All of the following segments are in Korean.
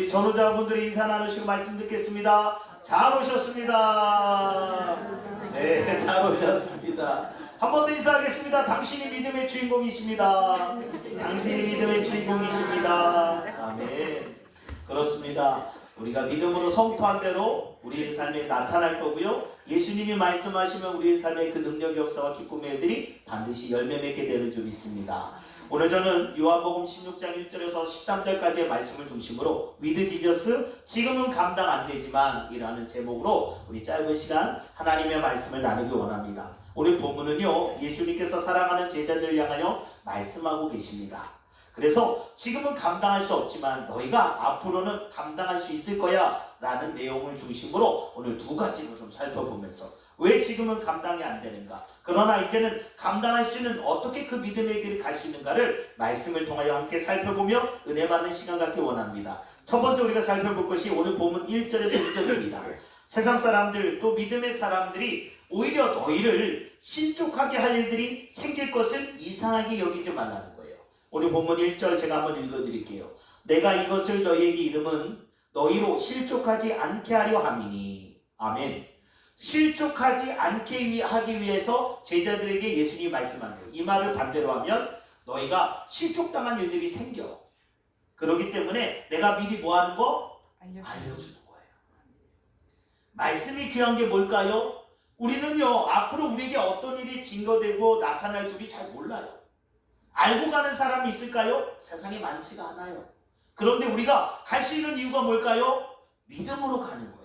우리 전우자분들이 인사 나누시고 말씀 듣겠습니다. 잘 오셨습니다. 네, 잘 오셨습니다. 한 번 더 인사하겠습니다. 당신이 믿음의 주인공이십니다. 당신이 믿음의 주인공이십니다. 아멘. 그렇습니다. 우리가 믿음으로 선포한 대로 우리의 삶에 나타날 거고요. 예수님이 말씀하시면 우리의 삶에 그 능력, 역사와 기쁨의 일들이 반드시 열매 맺게 되는 줄 믿습니다. 오늘 저는 요한복음 16장 1절에서 13절까지의 말씀을 중심으로 With Jesus, 지금은 감당 안 되지만 이라는 제목으로 우리 짧은 시간 하나님의 말씀을 나누기 원합니다. 오늘 본문은요, 예수님께서 사랑하는 제자들을 향하여 말씀하고 계십니다. 그래서 지금은 감당할 수 없지만 너희가 앞으로는 감당할 수 있을 거야 라는 내용을 중심으로 오늘 두 가지로 좀 살펴보면서 왜 지금은 감당이 안 되는가, 그러나 이제는 감당할 수 있는 어떻게 그 믿음의 길을 갈 수 있는가를 말씀을 통하여 함께 살펴보며 은혜 받는 시간 갖기 원합니다. 첫 번째 우리가 살펴볼 것이 오늘 본문 1절에서 2절입니다. 세상 사람들 또 믿음의 사람들이 오히려 너희를 실족하게 할 일들이 생길 것을 이상하게 여기지 말라는 거예요. 오늘 본문 1절 제가 한번 읽어드릴게요. 내가 이것을 너희에게 이름은 너희로 실족하지 않게 하려 함이니. 아멘. 실족하지 않게 하기 위해서 제자들에게 예수님이 말씀한대요. 이 말을 반대로 하면 너희가 실족당한 일들이 생겨. 그렇기 때문에 내가 미리 뭐 하는 거? 알려주는 거예요. 말씀이 귀한 게 뭘까요? 우리는요, 앞으로 우리에게 어떤 일이 증거되고 나타날 줄이 잘 몰라요. 알고 가는 사람이 있을까요? 세상에 많지가 않아요. 그런데 우리가 갈 수 있는 이유가 뭘까요? 믿음으로 가는 거예요.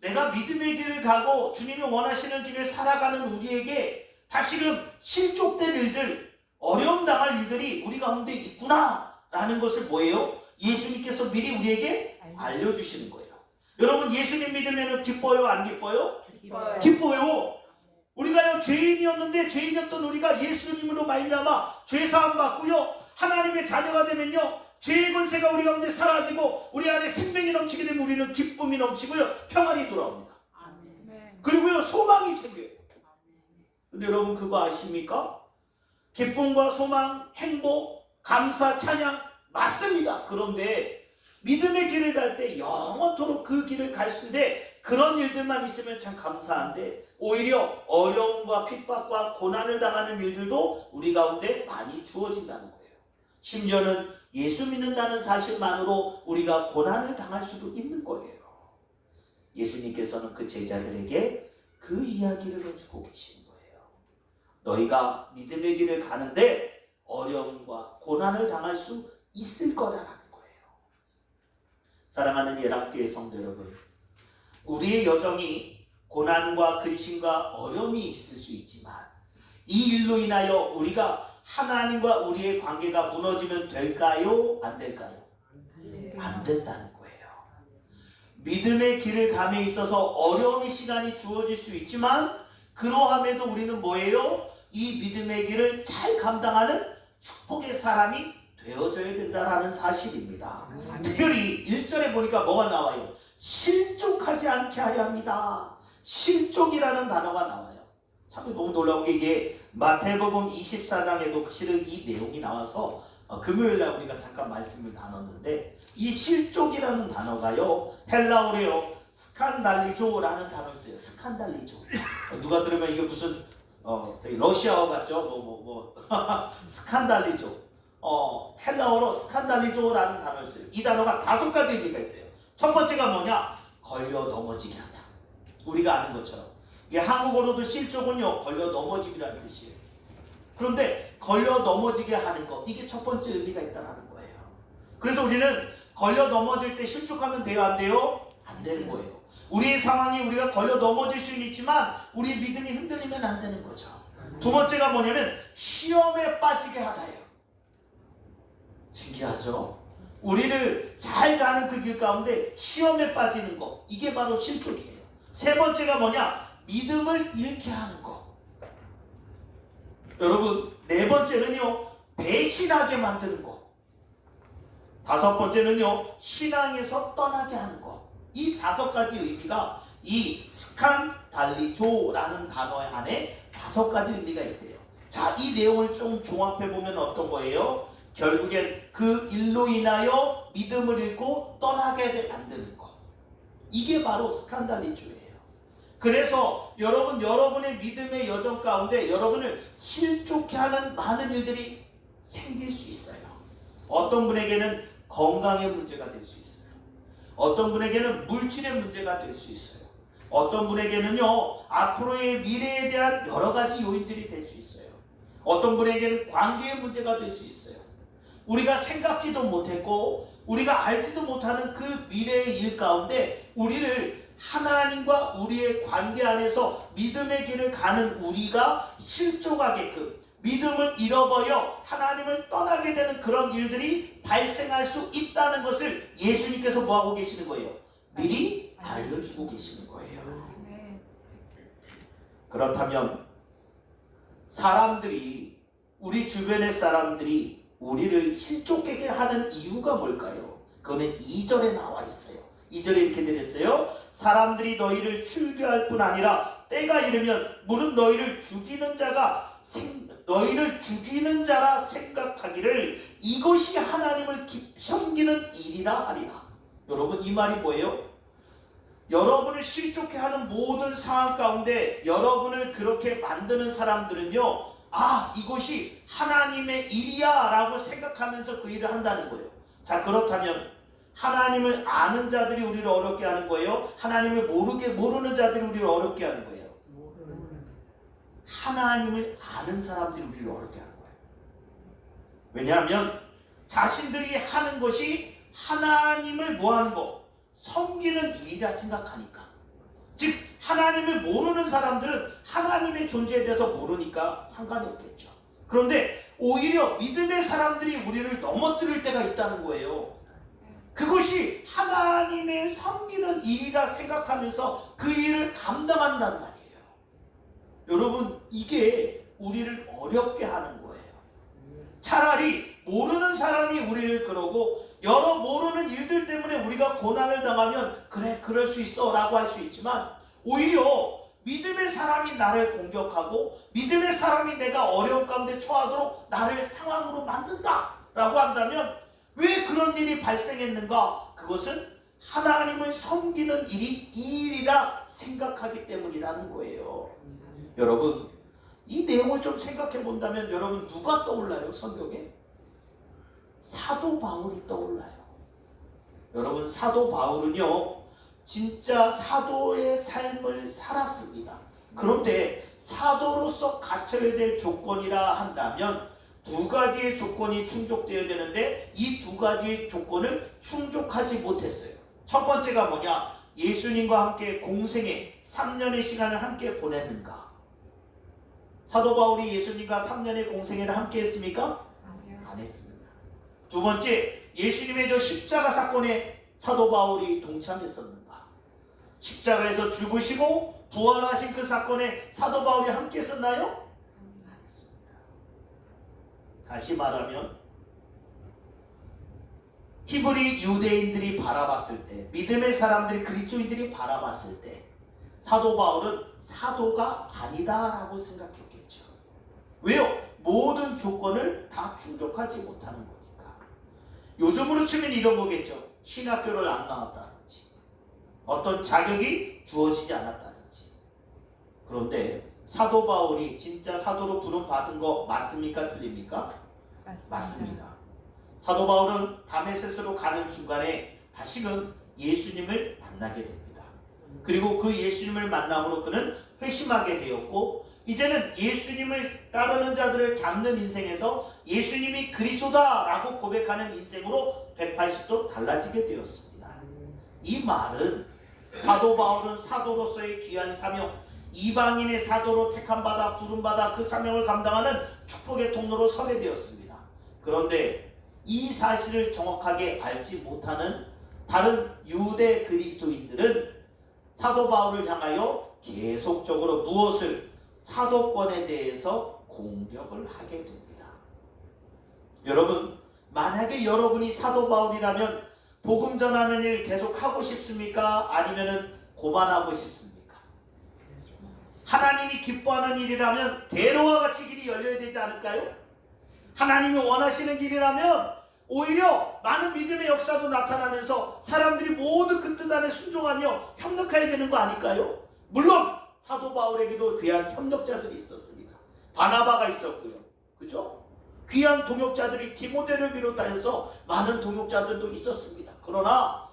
내가 믿음의 길을 가고 주님이 원하시는 길을 살아가는 우리에게 다시금 실족된 일들, 어려움 당할 일들이 우리 가운데 있구나 라는 것을 뭐예요? 예수님께서 미리 우리에게 알려주시는 거예요. 여러분, 예수님 믿으면 기뻐요? 안 기뻐요? 기뻐요. 우리가요, 죄인이었는데 죄인이었던 우리가 예수님으로 말미암아 죄사함 받고요, 하나님의 자녀가 되면요, 죄의 권세가 우리 가운데 사라지고 우리 안에 생명이 넘치게 되면 우리는 기쁨이 넘치고요, 평안이 돌아옵니다. 그리고요, 소망이 생겨요. 근데 여러분 그거 아십니까? 기쁨과 소망, 행복, 감사, 찬양 맞습니다. 그런데 믿음의 길을 갈 때 영원토록 그 길을 갈 수 있는데 그런 일들만 있으면 참 감사한데 오히려 어려움과 핍박과 고난을 당하는 일들도 우리 가운데 많이 주어진다는 거예요. 심지어는 예수 믿는다는 사실만으로 우리가 고난을 당할 수도 있는 거예요. 예수님께서는 그 제자들에게 그 이야기를 해주고 계신 거예요. 너희가 믿음의 길을 가는데 어려움과 고난을 당할 수 있을 거다라는 거예요. 사랑하는 예람교회 성도 여러분, 우리의 여정이 고난과 근심과 어려움이 있을 수 있지만 이 일로 인하여 우리가 하나님과 우리의 관계가 무너지면 될까요? 안 될까요? 안 된다는 거예요. 믿음의 길을 감에 있어서 어려움의 시간이 주어질 수 있지만 그러함에도 우리는 뭐예요? 이 믿음의 길을 잘 감당하는 축복의 사람이 되어져야 된다는 사실입니다. 특별히 1절에 보니까 뭐가 나와요? 실족하지 않게 하려 합니다. 실족이라는 단어가 나와요. 참 너무 놀라운 게 이게 마태복음 24장에도 실은 이 내용이 나와서 금요일날 우리가 잠깐 말씀을 나눴는데 이 실족이라는 단어가요, 헬라어로요 스칸달리조라는 단어를 써요. 스칸달리조. 누가 들으면 이게 무슨 저기 러시아어 같죠? 스칸달리조. 헬라어로 스칸달리조라는 단어를 써요. 이 단어가 5가지 의미가 있어요. 첫 번째가 뭐냐? 걸려 넘어지게 하다. 우리가 아는 것처럼 이게 한국어로도 실족은요, 걸려 넘어지기라는 뜻이에요. 그런데 걸려 넘어지게 하는 것, 이게 첫 번째 의미가 있다는 거예요. 그래서 우리는 걸려 넘어질 때 실족하면 돼요, 안 돼요? 안 되는 거예요. 우리의 상황이 우리가 걸려 넘어질 수는 있지만 우리의 믿음이 흔들리면 안 되는 거죠. 두 번째가 뭐냐면 시험에 빠지게 하다예요. 신기하죠? 우리를 잘 가는 그 길 가운데 시험에 빠지는 거, 이게 바로 실족이에요. 세 번째가 뭐냐? 믿음을 잃게 하는 거. 여러분, 네 번째는요, 배신하게 만드는 거. 다섯 번째는요, 신앙에서 떠나게 하는 거. 이 5가지 의미가 이 스칸달리조라는 단어 안에 5가지 의미가 있대요. 자, 이 내용을 좀 종합해 보면 어떤 거예요? 결국엔 그 일로 인하여 믿음을 잃고 떠나게 만드는 것. 이게 바로 스칸달리조예요. 그래서 여러분의 믿음의 여정 가운데 여러분을 실족해 하는 많은 일들이 생길 수 있어요. 어떤 분에게는 건강의 문제가 될 수 있어요. 어떤 분에게는 물질의 문제가 될 수 있어요. 어떤 분에게는요, 앞으로의 미래에 대한 여러 가지 요인들이 될 수 있어요. 어떤 분에게는 관계의 문제가 될 수 있어요. 우리가 생각지도 못했고 우리가 알지도 못하는 그 미래의 일 가운데 우리를 하나님과 우리의 관계 안에서 믿음의 길을 가는 우리가 실족하게끔 믿음을 잃어버려 하나님을 떠나게 되는 그런 일들이 발생할 수 있다는 것을 예수님께서 뭐하고 계시는 거예요? 미리 알려주고 계시는 거예요. 그렇다면 사람들이, 우리 주변의 사람들이 우리를 실족하게 하는 이유가 뭘까요? 그거는 2절에 나와 있어요. 2절에 이렇게 되었어요. 사람들이 너희를 출교할 뿐 아니라 때가 이르면 물은 너희를 죽이는 자라 생각하기를 이것이 하나님을 섬기는 일이라 하리라. 여러분, 이 말이 뭐예요? 여러분을 실족해 하는 모든 상황 가운데 여러분을 그렇게 만드는 사람들은요, 아, 이것이 하나님의 일이야 라고 생각하면서 그 일을 한다는 거예요. 자, 그렇다면 하나님을 아는 자들이 우리를 어렵게 하는 거예요? 하나님을 모르는 자들이 우리를 어렵게 하는 거예요? 하나님을 아는 사람들이 우리를 어렵게 하는 거예요. 왜냐하면 자신들이 하는 것이 하나님을 뭐하는 거? 섬기는 일이라 생각하니까. 즉 하나님을 모르는 사람들은 하나님의 존재에 대해서 모르니까 상관이 없겠죠. 그런데 오히려 믿음의 사람들이 우리를 넘어뜨릴 때가 있다는 거예요. 그것이 하나님의 섬기는 일이라 생각하면서 그 일을 감당한단 말이에요. 여러분, 이게 우리를 어렵게 하는 거예요. 차라리 모르는 사람이 우리를 그러고 여러 모르는 일들 때문에 우리가 고난을 당하면 그래, 그럴 수 있어 라고 할 수 있지만, 오히려 믿음의 사람이 나를 공격하고 믿음의 사람이 내가 어려운 가운데 처하도록 나를 상황으로 만든다 라고 한다면 왜 그런 일이 발생했는가? 그것은 하나님을 섬기는 일이 이 일이라 생각하기 때문이라는 거예요. 여러분, 이 내용을 좀 생각해 본다면 여러분 누가 떠올라요? 성경에? 사도 바울이 떠올라요. 여러분, 사도 바울은요 진짜 사도의 삶을 살았습니다. 그런데 사도로서 갖춰야 될 조건이라 한다면 두 가지의 조건이 충족되어야 되는데 이 두 가지의 조건을 충족하지 못했어요. 첫 번째가 뭐냐? 예수님과 함께 공생애 3년의 시간을 함께 보냈는가? 사도 바울이 예수님과 3년의 공생애를 함께 했습니까? 안 했습니다. 두 번째, 예수님의 저 십자가 사건에 사도 바울이 동참했었는가? 십자가에서 죽으시고 부활하신 그 사건에 사도 바울이 함께 했었나요? 안 했습니다. 다시 말하면 히브리 유대인들이 바라봤을 때, 믿음의 사람들이, 그리스도인들이 바라봤을 때 사도 바울은 사도가 아니다라고 생각했겠죠. 왜요? 모든 조건을 다 충족하지 못하는 거니까. 요즘으로 치면 이런 거겠죠. 신학교를 안 나왔다든지 어떤 자격이 주어지지 않았다든지. 그런데 사도 바울이 진짜 사도로 부름 받은 거 맞습니까? 틀립니까? 맞습니다. 사도 바울은 다메섹으로 가는 중간에 다시금 예수님을 만나게 됩니다. 그리고 그 예수님을 만남으로 그는 회심하게 되었고, 이제는 예수님을 따르는 자들을 잡는 인생에서 예수님이 그리스도다라고 고백하는 인생으로 180도 달라지게 되었습니다. 이 말은 사도 바울은 사도로서의 귀한 사명, 이방인의 사도로 택함받아 부름받아 그 사명을 감당하는 축복의 통로로 서게 되었습니다. 그런데 이 사실을 정확하게 알지 못하는 다른 유대 그리스도인들은 사도 바울을 향하여 계속적으로 무엇을? 사도권에 대해서 공격을 하게 됩니다. 여러분, 만약에 여러분이 사도 바울이라면 복음 전하는 일 계속 하고 싶습니까? 아니면은 고만하고 싶습니까? 하나님이 기뻐하는 일이라면 대로와 같이 길이 열려야 되지 않을까요? 하나님이 원하시는 길이라면 오히려 많은 믿음의 역사도 나타나면서 사람들이 모두 그 뜻 안에 순종하며 협력해야 되는 거 아닐까요? 물론 사도 바울에게도 귀한 협력자들이 있었습니다. 바나바가 있었고요. 그죠? 귀한 동역자들이 디모데를 비롯하여서 많은 동역자들도 있었습니다. 그러나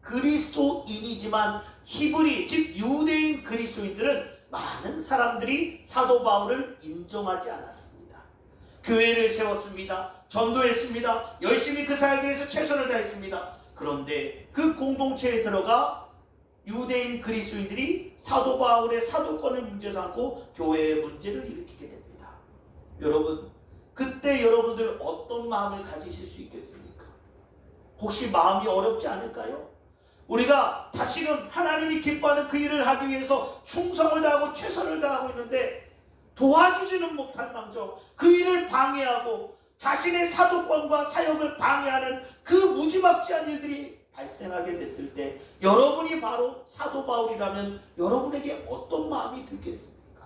그리스도인이지만 히브리 즉 유대인 그리스도인들은 많은 사람들이 사도 바울을 인정하지 않았습니다. 교회를 세웠습니다. 전도했습니다. 열심히 그 사역을 위해서 최선을 다했습니다. 그런데 그 공동체에 들어가 유대인 그리스도인들이 사도 바울의 사도권을 문제 삼고 교회의 문제를 일으키게 됩니다. 여러분, 그때 여러분들 어떤 마음을 가지실 수 있겠습니까? 혹시 마음이 어렵지 않을까요? 우리가 다시금 하나님이 기뻐하는 그 일을 하기 위해서 충성을 다하고 최선을 다하고 있는데 도와주지는 못할 망정 그 일을 방해하고 자신의 사도권과 사역을 방해하는 그 무지막지한 일들이 발생하게 됐을 때 여러분이 바로 사도 바울이라면 여러분에게 어떤 마음이 들겠습니까?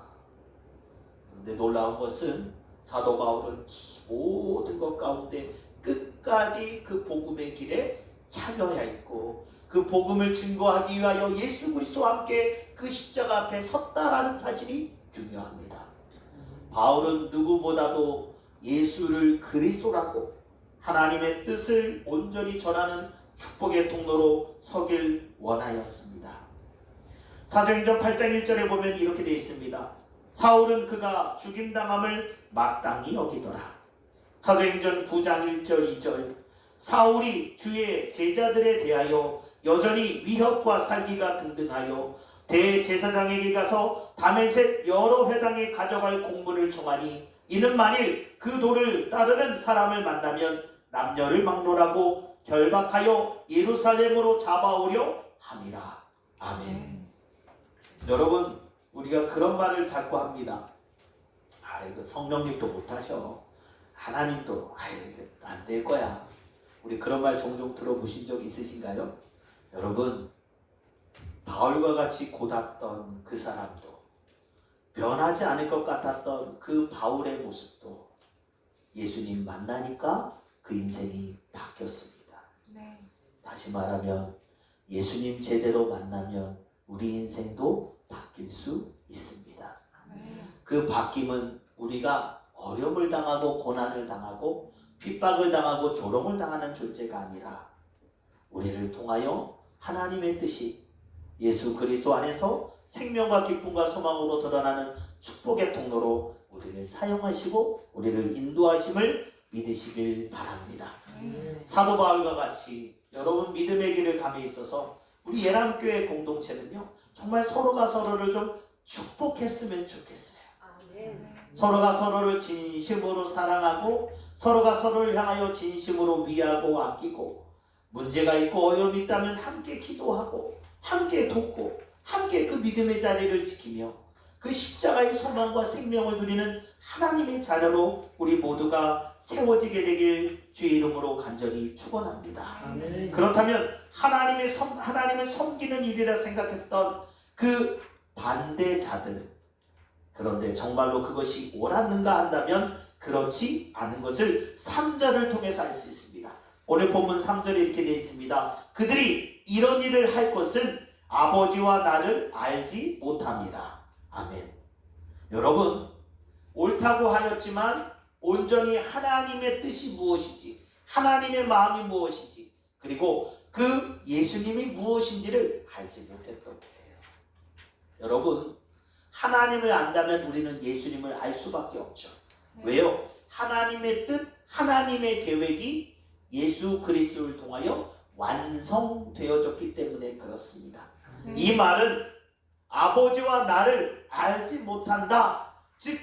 그런데 놀라운 것은 사도 바울은 이 모든 것 가운데 끝까지 그 복음의 길에 참여하였고 그 복음을 증거하기 위하여 예수 그리스도와 함께 그 십자가 앞에 섰다라는 사실이 중요합니다. 바울은 누구보다도 예수를 그리스도라고 하나님의 뜻을 온전히 전하는 축복의 통로로 서길 원하였습니다. 사도행전 8장 1절에 보면 이렇게 되어 있습니다. 사울은 그가 죽임당함을 마땅히 여기더라. 사도행전 9장 1절 2절 사울이 주의 제자들에 대하여 여전히 위협과 살기가 등등하여 대제사장에게 가서 다메섹 여러 회당에 가져갈 공문을 청하니 이는 만일 그 도를 따르는 사람을 만나면 남녀를 막론하고 결박하여 예루살렘으로 잡아오려 함이라. 아멘. 여러분, 우리가 그런 말을 자꾸 합니다. 이거 성령님도 못하셔. 하나님도 이거 안 될 거야. 우리 그런 말 종종 들어보신 적 있으신가요? 여러분, 바울과 같이 곧았던 그 사람도 변하지 않을 것 같았던 그 바울의 모습도 예수님 만나니까 그 인생이 바뀌었습니다. 네. 다시 말하면 예수님 제대로 만나면 우리 인생도 바뀔 수 있습니다. 네. 그 바뀜은 우리가 어려움을 당하고 고난을 당하고 핍박을 당하고 조롱을 당하는 존재가 아니라 우리를 통하여 하나님의 뜻이 예수 그리스도 안에서 생명과 기쁨과 소망으로 드러나는 축복의 통로로 우리를 사용하시고 우리를 인도하심을 믿으시길 바랍니다. 사도 바울과 같이 여러분 믿음의 길을 감에 있어서 우리 예람교회 공동체는요 정말 서로가 서로를 좀 축복했으면 좋겠어요. 서로가 서로를 진심으로 사랑하고 서로가 서로를 향하여 진심으로 위하고 아끼고 문제가 있고 어려움이 있다면 함께 기도하고 함께 돕고 함께 그 믿음의 자리를 지키며 그 십자가의 소망과 생명을 누리는 하나님의 자녀로 우리 모두가 세워지게 되길 주의 이름으로 간절히 축원합니다. 아멘. 그렇다면 하나님을 섬기는 일이라 생각했던 그 반대자들, 그런데 정말로 그것이 옳았는가 한다면 그렇지 않은 것을 3절을 통해서 알 수 있습니다. 오늘 본문 3절에 이렇게 되어 있습니다. 그들이 이런 일을 할 것은 아버지와 나를 알지 못함이라. 아멘. 여러분, 옳다고 하였지만 온전히 하나님의 뜻이 무엇인지, 하나님의 마음이 무엇인지, 그리고 그 예수님이 무엇인지를 알지 못했던 거예요. 여러분, 하나님을 안다면 우리는 예수님을 알 수밖에 없죠. 왜요? 하나님의 뜻, 하나님의 계획이 예수 그리스도를 통하여 완성되어졌기 때문에 그렇습니다. 이 말은 아버지와 나를 알지 못한다. 즉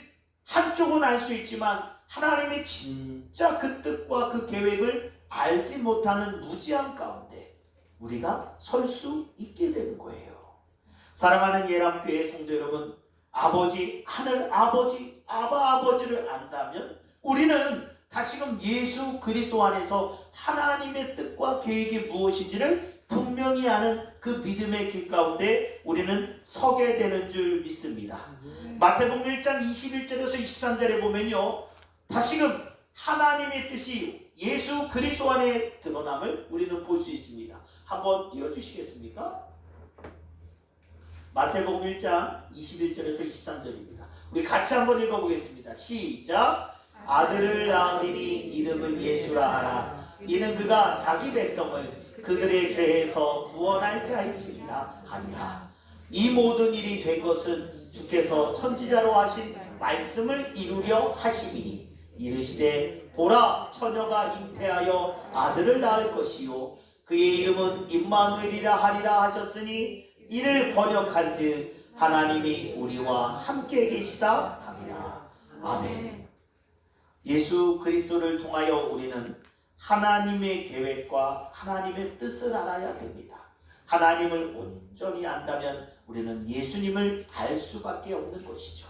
한쪽은 알 수 있지만 하나님의 진짜 그 뜻과 그 계획을 알지 못하는 무지함 가운데 우리가 설 수 있게 되는 거예요. 사랑하는 예람교회 성도 여러분, 아버지, 하늘 아버지, 아바 아버지를 안다면 우리는 다시금 예수 그리스도 안에서 하나님의 뜻과 계획이 무엇인지를 분명히 아는 그 믿음의 길 가운데 우리는 서게 되는 줄 믿습니다. 마태복음 1장 21절에서 23절에 보면요, 다시금 하나님의 뜻이 예수 그리스도 안에 드러남을 우리는 볼 수 있습니다. 한번 띄워주시겠습니까? 마태복음 1장 21절에서 23절입니다. 우리 같이 한번 읽어보겠습니다. 시작. 아들을 낳으리니 이름을 예수라 하라. 이는 그가 자기 백성을 그들의 죄에서 구원할 자이시리라 하니라. 이 모든 일이 된 것은 주께서 선지자로 하신 말씀을 이루려 하심이니 이르시되 보라 처녀가 잉태하여 아들을 낳을 것이요 그의 이름은 임마누엘이라 하리라 하셨으니 이를 번역한즉 하나님이 우리와 함께 계시다 함이라. 아멘. 예수 그리스도를 통하여 우리는 하나님의 계획과 하나님의 뜻을 알아야 됩니다. 하나님을 온전히 안다면 우리는 예수님을 알 수밖에 없는 것이죠.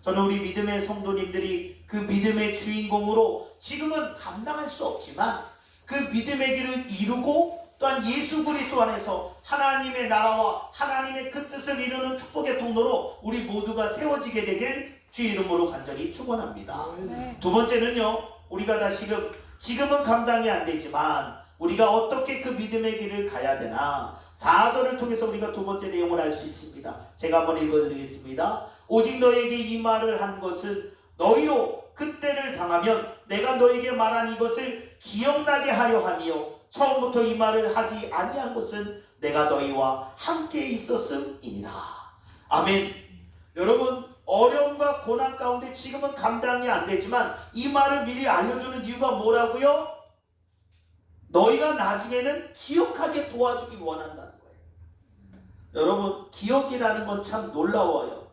저는 우리 믿음의 성도님들이 그 믿음의 주인공으로 지금은 감당할 수 없지만 그 믿음의 길을 이루고 또한 예수 그리스도 안에서 하나님의 나라와 하나님의 그 뜻을 이루는 축복의 통로로 우리 모두가 세워지게 되길 주 이름으로 간절히 축원합니다. 두 번째는요, 우리가 다 지금은 감당이 안 되지만 우리가 어떻게 그 믿음의 길을 가야 되나 4절을 통해서 우리가 두 번째 내용을 알 수 있습니다. 제가 한번 읽어드리겠습니다. 오직 너에게 이 말을 한 것은 너희로 그때를 당하면 내가 너에게 말한 이것을 기억나게 하려 하며 처음부터 이 말을 하지 아니한 것은 내가 너희와 함께 있었음이니라. 아멘. 여러분, 어려움과 고난 가운데 지금은 감당이 안 되지만 이 말을 미리 알려주는 이유가 뭐라고요? 너희가 나중에는 기억하게 도와주기 원한다는 거예요. 여러분, 기억이라는 건 참 놀라워요.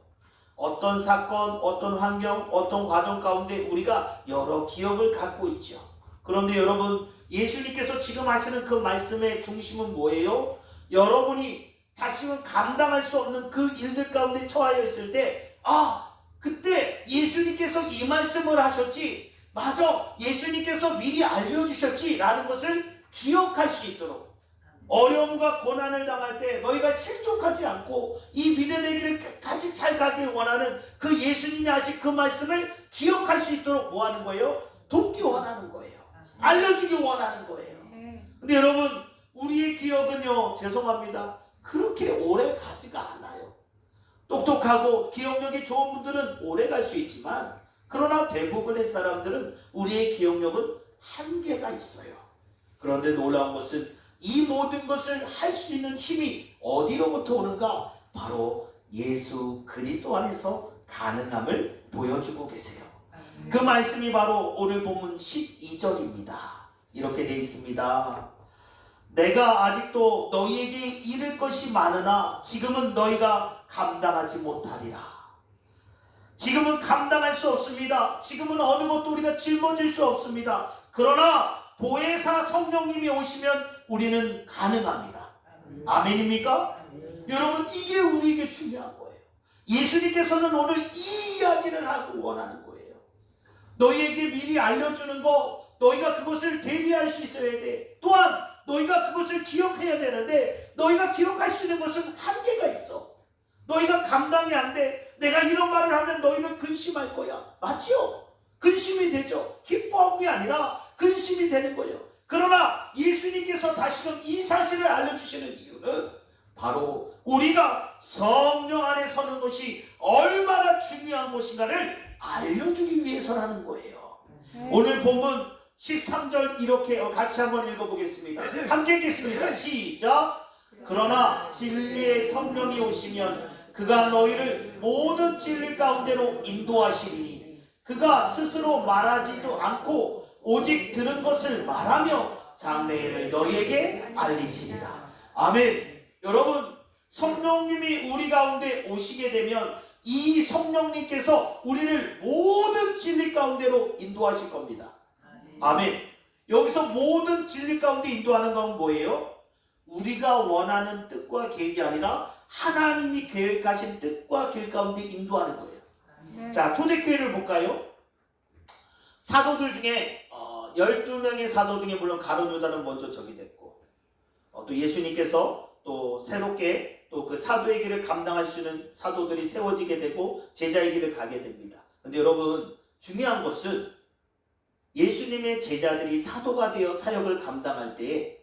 어떤 사건, 어떤 환경, 어떤 과정 가운데 우리가 여러 기억을 갖고 있죠. 그런데 여러분, 예수님께서 지금 하시는 그 말씀의 중심은 뭐예요? 여러분이 다시는 감당할 수 없는 그 일들 가운데 처하여 있을 때 그때 예수님께서 이 말씀을 하셨지, 맞아, 예수님께서 미리 알려주셨지 라는 것을 기억할 수 있도록, 어려움과 고난을 당할 때 너희가 실족하지 않고 이 믿음의 길을 끝까지 잘 가길 원하는 그 예수님이 하신 그 말씀을 기억할 수 있도록 뭐 하는 거예요? 돕기 원하는 거예요. 알려주기 원하는 거예요. 근데 여러분, 우리의 기억은요, 죄송합니다, 그렇게 오래 가지가 않아요. 똑똑하고 기억력이 좋은 분들은 오래 갈 수 있지만, 그러나 대부분의 사람들은 우리의 기억력은 한계가 있어요. 그런데 놀라운 것은 이 모든 것을 할 수 있는 힘이 어디로부터 오는가? 바로 예수 그리스도 안에서 가능함을 보여주고 계세요. 그 말씀이 바로 오늘 본문 12절입니다. 이렇게 되어 있습니다. 내가 아직도 너희에게 이를 것이 많으나 지금은 너희가 감당하지 못하리라. 지금은 감당할 수 없습니다. 지금은 어느 것도 우리가 짊어질 수 없습니다. 그러나 보혜사 성령님이 오시면 우리는 가능합니다. 아멘입니까? 여러분, 이게 우리에게 중요한 거예요. 예수님께서는 오늘 이 이야기를 하고 원하는 거예요. 너희에게 미리 알려주는 거, 너희가 그것을 대비할 수 있어야 돼. 또한 너희가 그것을 기억해야 되는데 너희가 기억할 수 있는 것은 한계가 있어. 너희가 감당이 안 돼. 내가 이런 말을 하면 너희는 근심할 거야. 맞죠? 근심이 되죠. 기뻐함이 아니라 근심이 되는 거예요. 그러나 예수님께서 다시금 이 사실을 알려주시는 이유는 바로 우리가 성령 안에 서는 것이 얼마나 중요한 것인가를 알려주기 위해서라는 거예요. 오늘 본문 13절 이렇게 같이 한번 읽어보겠습니다. 함께 읽겠습니다. 시작. 그러나 진리의 성령이 오시면 그가 너희를 모든 진리 가운데로 인도하시리니 그가 스스로 말하지도 않고 오직 들은 것을 말하며 장래일을 너희에게 알리시리라. 아멘. 여러분, 성령님이 우리 가운데 오시게 되면 이 성령님께서 우리를 모든 진리 가운데로 인도하실 겁니다. 아멘. 여기서 모든 진리 가운데 인도하는 건 뭐예요? 우리가 원하는 뜻과 계획이 아니라 하나님이 계획하신 뜻과 계획 가운데 인도하는 거예요. 자, 초대교회를 볼까요? 사도들 중에 12명의 사도 중에 물론 가룟 유다는 먼저 적이 됐고, 또 예수님께서 또 새롭게 또 그 사도의 길을 감당할 수 있는 사도들이 세워지게 되고 제자의 길을 가게 됩니다. 근데 여러분, 중요한 것은 예수님의 제자들이 사도가 되어 사역을 감당할 때에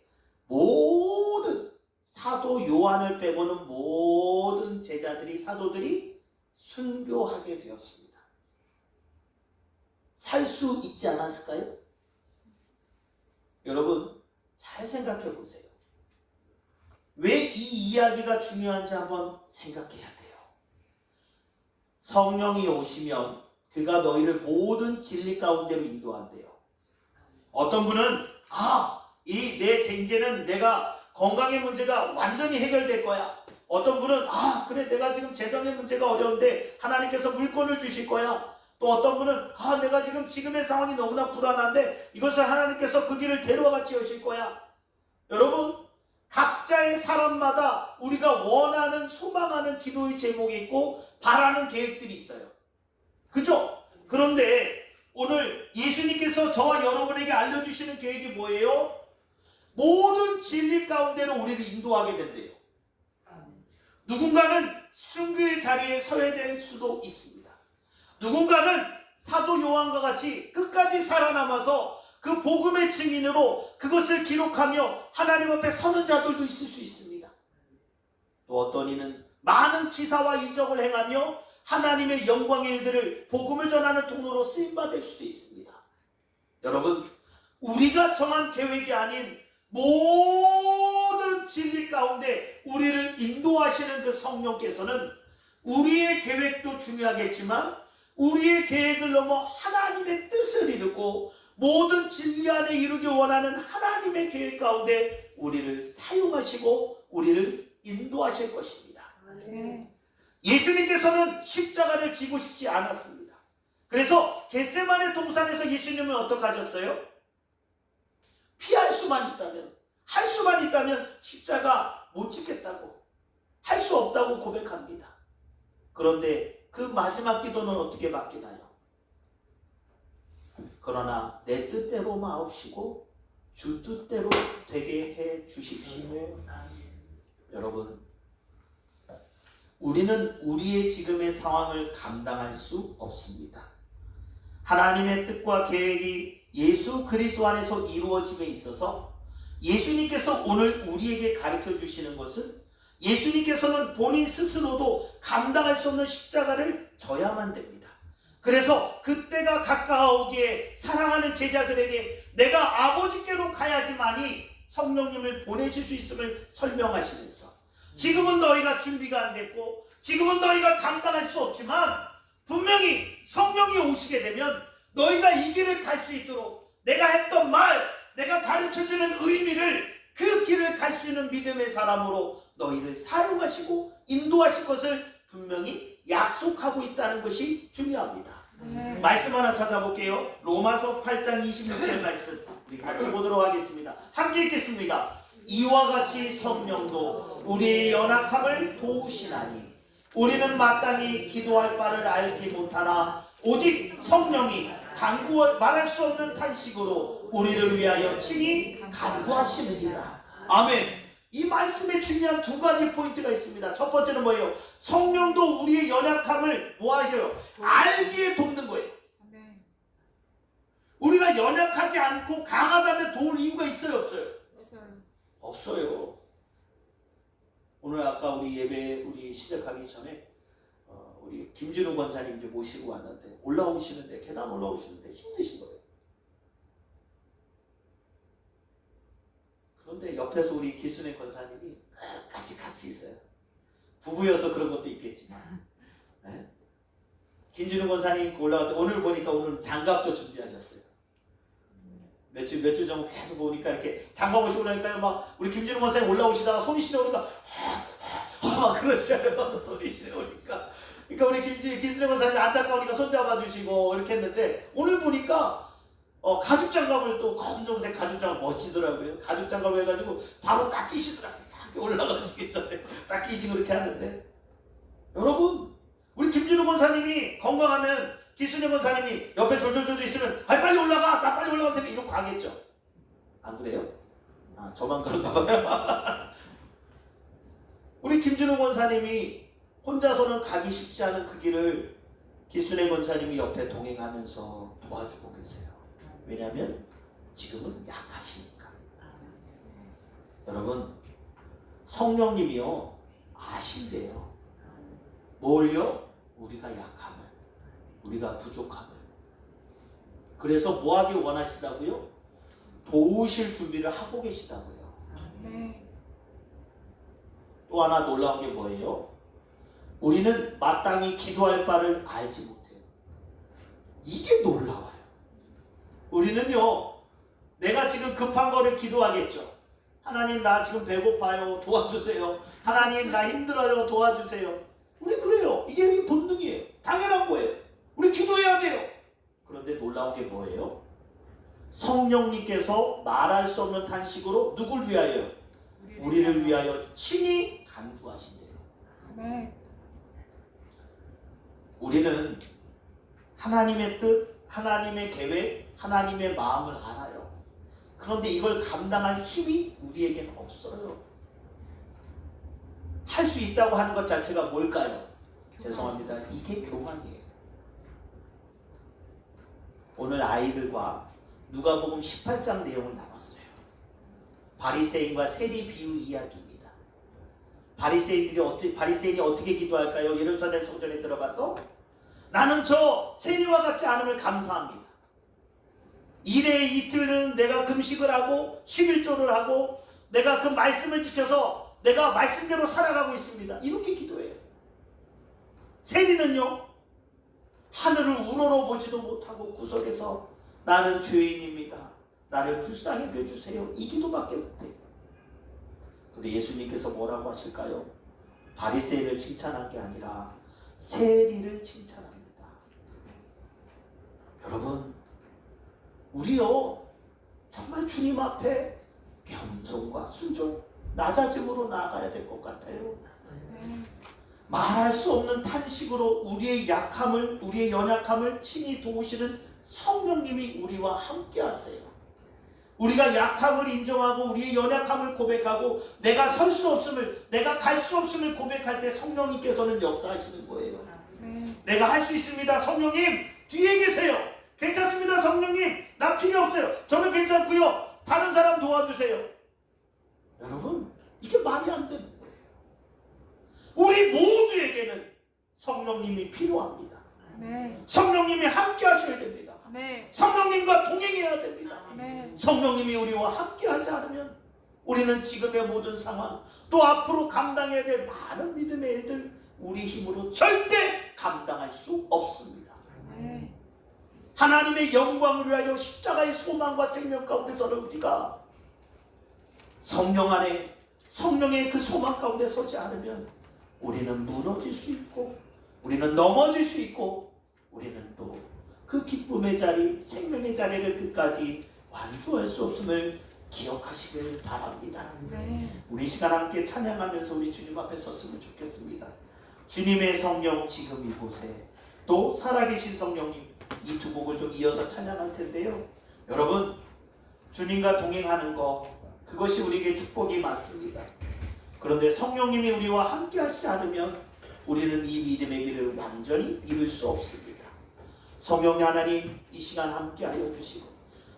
모든 사도 요한을 빼고는 모든 제자들이 사도들이 순교하게 되었습니다. 살 수 있지 않았을까요? 여러분 잘 생각해 보세요. 왜 이 이야기가 중요한지 한번 생각해야 돼요. 성령이 오시면 그가 너희를 모든 진리 가운데로 인도한대요. 어떤 분은 이제는 내가 건강의 문제가 완전히 해결될 거야. 어떤 분은 그래 내가 지금 재정의 문제가 어려운데 하나님께서 물건을 주실 거야. 또 어떤 분은 내가 지금의 상황이 너무나 불안한데 이것을 하나님께서 그 길을 대로와 같이 여실 거야. 여러분 각자의 사람마다 우리가 원하는 소망하는 기도의 제목이 있고 바라는 계획들이 있어요. 그죠? 그런데 오늘 예수님께서 저와 여러분에게 알려주시는 계획이 뭐예요? 모든 진리 가운데로 우리를 인도하게 된대요. 누군가는 순교의 자리에 서야 될 수도 있습니다. 누군가는 사도 요한과 같이 끝까지 살아남아서 그 복음의 증인으로 그것을 기록하며 하나님 앞에 서는 자들도 있을 수 있습니다. 또 어떤 이는 많은 기사와 이적을 행하며 하나님의 영광의 일들을 복음을 전하는 통로로 쓰임받을 수도 있습니다. 여러분 우리가 정한 계획이 아닌 모든 진리 가운데 우리를 인도하시는 그 성령께서는 우리의 계획도 중요하겠지만 우리의 계획을 넘어 하나님의 뜻을 이루고 모든 진리 안에 이루기 원하는 하나님의 계획 가운데 우리를 사용하시고 우리를 인도하실 것입니다. 예수님께서는 십자가를 지고 싶지 않았습니다. 그래서 겟세마네 동산에서 예수님은 어떻게 하셨어요? 피할 수만 있다면, 할 수만 있다면 십자가 못 지겠다고, 할 수 없다고 고백합니다. 그런데 그 마지막 기도는 어떻게 바뀌나요? 그러나 내 뜻대로 마옵시고 주 뜻대로 되게 해 주십시오. 여러분 우리는 우리의 지금의 상황을 감당할 수 없습니다. 하나님의 뜻과 계획이 예수 그리스도 안에서 이루어짐에 있어서 예수님께서 오늘 우리에게 가르쳐 주시는 것은 예수님께서는 본인 스스로도 감당할 수 없는 십자가를 져야만 됩니다. 그래서 그때가 가까우기에 사랑하는 제자들에게 내가 아버지께로 가야지만이 성령님을 보내실 수 있음을 설명하시면서 지금은 너희가 준비가 안 됐고 지금은 너희가 감당할 수 없지만 분명히 성령이 오시게 되면 너희가 이 길을 갈 수 있도록 내가 했던 말, 내가 가르쳐주는 의미를 그 길을 갈 수 있는 믿음의 사람으로 너희를 사용하시고 인도하실 것을 분명히 약속하고 있다는 것이 중요합니다. 말씀 하나 찾아볼게요. 로마서 8장 26절 말씀 우리 같이 보도록 하겠습니다. 함께 읽겠습니다. 이와 같이 성령도 우리의 연약함을 도우시나니 우리는 마땅히 기도할 바를 알지 못하나 오직 성령이 말할 수 없는 탄식으로 우리를 위하여 친히 간구하시느니라. 아멘. 이 말씀에 중요한 두 가지 포인트가 있습니다. 첫 번째는 뭐예요? 성령도 우리의 연약함을 뭐 하셔요? 알기에 돕는 거예요. 우리가 연약하지 않고 강하다면 도울 이유가 있어요? 없어요? 없어요. 오늘 아까 우리 예배 우리 시작하기 전에 우리 김준우 권사님 이제 모시고 왔는데 올라오시는데 계단 올라오시는데 힘드신 거예요. 그런데 옆에서 우리 기순의 권사님이 같이 있어요. 부부여서 그런 것도 있겠지만 네? 김준우 권사님 올라갈 때 오늘 보니까 오늘 장갑도 준비하셨어요. 몇 주 정도 계속 보니까 이렇게 장갑 옷이 올라오니까 막 우리 김준우 권사님 올라오시다가 손이 시려오니까 막 그러잖아요. 손이 시려오니까. 그러니까 우리 기순의 권사님 안타까우니까 손잡아 주시고 이렇게 했는데 오늘 보니까 가죽 장갑을 또 검정색 가죽 장갑 멋지더라고요. 가죽 장갑을 해가지고 바로 딱 끼시더라고요. 딱 올라가시기 전에 딱 끼시고 이렇게 하는데 여러분 우리 김준우 권사님이 건강하면 기순의 권사님이 옆에 졸졸졸 있으면 빨리 올라가 나 빨리 올라갈 테니까 이러고 가겠죠. 안 그래요? 저만 그런가 봐요. 우리 김준우 권사님이 혼자서는 가기 쉽지 않은 그 길을 기순의 권사님이 옆에 동행하면서 도와주고 계세요. 왜냐하면 지금은 약하시니까. 여러분, 성령님이요 아신대요. 뭘요? 우리가 약함을, 우리가 부족함을. 그래서 뭐 하기 원하신다고요? 도우실 준비를 하고 계시다고요. 또 하나 놀라운 게 뭐예요? 우리는 마땅히 기도할 바를 알지 못해요. 이게 놀라워요. 우리는요, 내가 지금 급한 거를 기도하겠죠. 하나님, 나 지금 배고파요, 도와주세요. 하나님, 나 힘들어요, 도와주세요. 우리 그래요. 이게 본능이에요. 당연한 거예요. 우리 기도해야 돼요. 그런데 놀라운 게 뭐예요? 성령님께서 말할 수 없는 탄식으로 누굴 위하여? 우리를 위하여 친히 간구하신대요. 우리는 하나님의 뜻, 하나님의 계획, 하나님의 마음을 알아요. 그런데 이걸 감당할 힘이 우리에겐 없어요. 할 수 있다고 하는 것 자체가 뭘까요? 죄송합니다. 이게 교만이에요. 오늘 아이들과 누가복음 18장 내용을 나눴어요. 바리새인과 세리 비유 이야기입니다. 바리새인이 어떻게 기도할까요? 예루살렘 성전에 들어가서 나는 저 세리와 같지 않음을 감사합니다. 일에 이틀은 내가 금식을 하고 11조를 하고 내가 그 말씀을 지켜서 내가 말씀대로 살아가고 있습니다. 이렇게 기도해요. 세리는요, 하늘을 우러러보지도 못하고 구석에서 나는 죄인입니다, 나를 불쌍히 여겨주세요, 이 기도밖에 못해요. 근데 예수님께서 뭐라고 하실까요? 바리새인을 칭찬한 게 아니라 세리를 칭찬합니다. 여러분, 우리요 정말 주님 앞에 겸손과 순종, 낮아짐으로 나아가야 될 것 같아요. 말할 수 없는 탄식으로 우리의 약함을, 우리의 연약함을 친히 도우시는 성령님이 우리와 함께 하세요. 우리가 약함을 인정하고 우리의 연약함을 고백하고 내가 설 수 없음을, 내가 갈 수 없음을 고백할 때 성령님께서는 역사하시는 거예요. 내가 할 수 있습니다, 성령님 뒤에 계세요. 괜찮습니다, 성령님 나 필요 없어요, 저는 괜찮고요, 다른 사람 도와주세요. 여러분, 이게 말이 안 되는 거예요. 우리 모두에게는 성령님이 필요합니다. 성령님이 함께 하셔야 됩니다. 성령님과 동행해야 됩니다. 성령님이 우리와 함께 하지 않으면 우리는 지금의 모든 상황, 또 앞으로 감당해야 될 많은 믿음의 일들 우리 힘으로 절대 감당할 수 없습니다. 하나님의 영광을 위하여 십자가의 소망과 생명 가운데서는 우리가 성령 안에, 성령의 그 소망 가운데 서지 않으면 우리는 무너질 수 있고, 우리는 넘어질 수 있고, 우리는 또 그 기쁨의 자리, 생명의 자리를 끝까지 완주할 수 없음을 기억하시길 바랍니다. 우리 시간 함께 찬양하면서 우리 주님 앞에 섰으면 좋겠습니다. 주님의 성령 지금 이곳에, 또 살아계신 성령님, 이 두 곡을 좀 이어서 찬양할 텐데요. 여러분, 주님과 동행하는 거, 그것이 우리에게 축복이 맞습니다. 그런데 성령님이 우리와 함께 하시지 않으면 우리는 이 믿음의 길을 완전히 이룰 수 없습니다. 성령 하나님, 이 시간 함께 하여 주시고,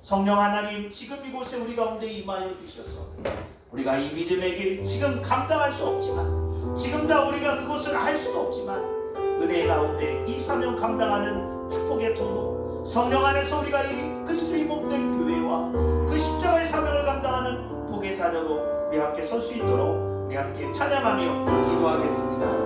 성령 하나님 지금 이곳에 우리 가운데 임하여 주셔서 우리가 이 믿음의 길 지금 감당할 수 없지만, 지금 다 우리가 그것을 할 수는 없지만 은혜 가운데 이 사명 감당하는 축복의 통로, 성령 안에서 우리가 이 그리스도의 몸된 교회와 그 십자가의 사명을 감당하는 복의 자녀로 우리 함께 설 수 있도록 우리 함께 찬양하며 기도하겠습니다.